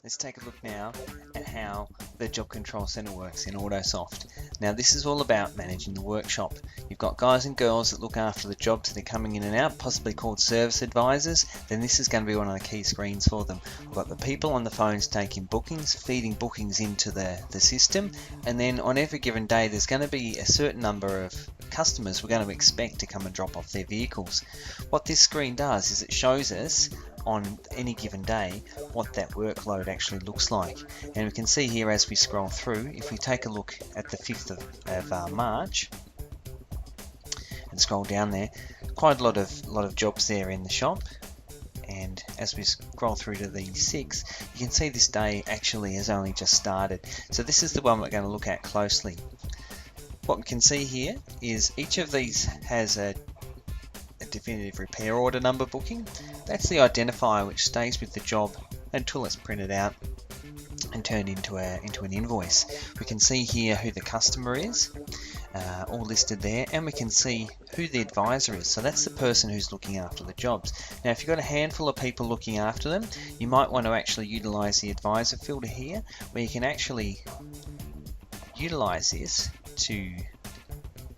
Let's take a look now at how the Job Control Center works in Autosoft. Now this is all about managing the workshop. You've got guys and girls that look after the jobs that are coming in and out, possibly called service advisors. Then this is going to be one of the key screens for them. We've got the people on the phones taking bookings, feeding bookings into the system, and then on every given day there's going to be a certain number of customers we're going to expect to come and drop off their vehicles. What this screen does is it shows us on any given day what that workload actually looks like, and we can see here as we scroll through, if we take a look at the 5th of March and scroll down there, quite a lot of jobs there in the shop. And as we scroll through to the 6th, you can see this day actually has only just started. So this is the one we're going to look at closely. What we can see here is each of these has a definitive repair order number booking. That's the identifier which stays with the job until it's printed out and turned into an invoice. We can see here who the customer is, all listed there, and we can see who the advisor is. So that's the person who's looking after the jobs. Now if you've got a handful of people looking after them, you might want to actually utilize the advisor filter here, where you can actually utilize this to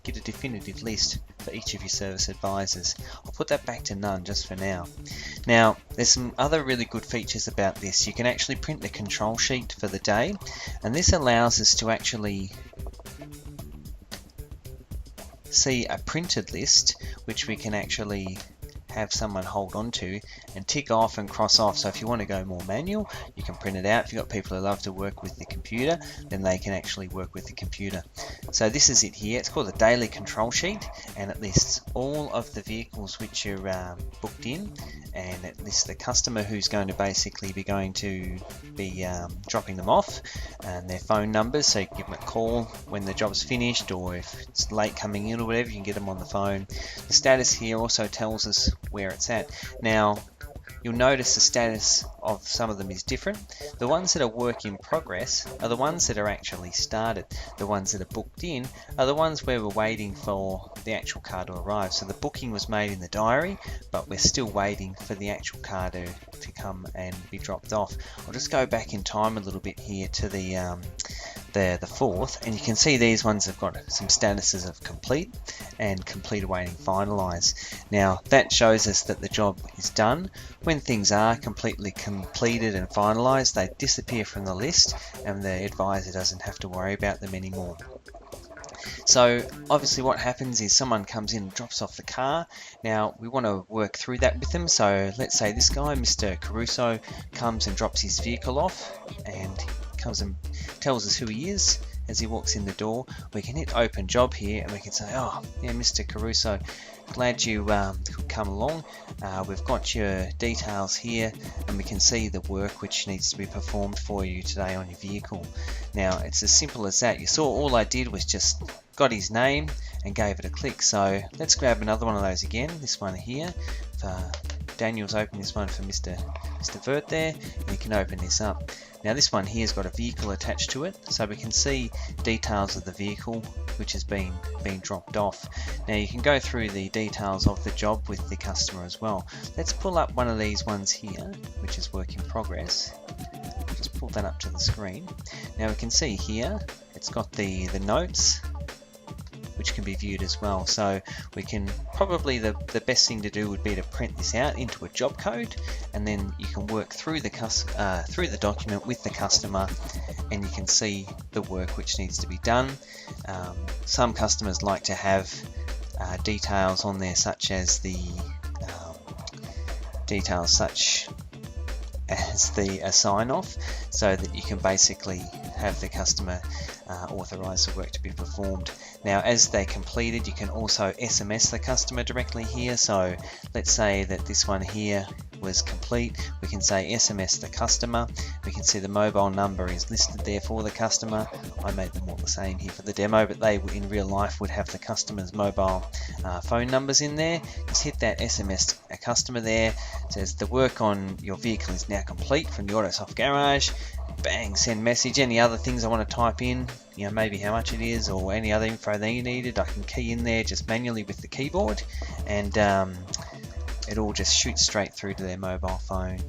get a definitive list for each of your service advisors. I'll put that back to none just for now. Now there's some other really good features about this. You can actually print the control sheet for the day, and this allows us to actually see a printed list which we can actually have someone hold on to and tick off and cross off. So if you want to go more manual, you can print it out. If you've got people who love to work with the computer, then they can actually work with the computer. So this is it here. It's called the daily control sheet, and it lists all of the vehicles which are booked in, and it lists the customer who's going to basically be dropping them off, and their phone numbers, so you can give them a call when the job's finished, or if it's late coming in or whatever, you can get them on the phone. The status here also tells us where it's at. Now you'll notice the status of some of them is different. The ones that are work in progress are the ones that are actually started. The ones that are booked in are the ones where we're waiting for the actual car to arrive. So the booking was made in the diary, but we're still waiting for the actual car to come and be dropped off. I'll just go back in time a little bit here to the 4th, and you can see these ones have got some statuses of complete and complete awaiting finalize. Now that shows us that the job is done. When things are completely completed and finalized, they disappear from the list and the advisor doesn't have to worry about them anymore. So obviously what happens is someone comes in and drops off the car. Now we want to work through that with them. So let's say this guy, Mr. Caruso, comes and drops his vehicle off and comes and tells us who he is. As he walks in the door, we can hit open job here and we can say, oh yeah, Mr. Caruso, glad you could come along. We've got your details here, and we can see the work which needs to be performed for you today on your vehicle. Now it's as simple as that. You saw all I did was just got his name and gave it a click. So let's grab another one of those again, this one here. Daniel's opened this one for Mr. Vert there, and you can open this up. Now this one here has got a vehicle attached to it, so we can see details of the vehicle which has been dropped off. Now you can go through the details of the job with the customer as well. Let's pull up one of these ones here, which is work in progress. Just pull that up to the screen. Now we can see here it's got the notes, which can be viewed as well. So we can probably, the best thing to do would be to print this out into a job code, and then you can work through the document with the customer, and you can see the work which needs to be done. Some customers like to have details on there such as the sign off, so that you can basically have the customer authorize the work to be performed. Now as they completed, you can also SMS the customer directly here. So let's say that this one here was complete, we can say SMS the customer. We can see the mobile number is listed there for the customer. I made them all the same here for the demo, but they in real life would have the customer's mobile phone numbers in there. Just hit that SMS a customer there. It says the work on your vehicle is now complete from the Autosoft garage. Bang, send message. Any other things I want to type in, you know, maybe how much it is or any other info that you needed, I can key in there just manually with the keyboard, and it all just shoots straight through to their mobile phone.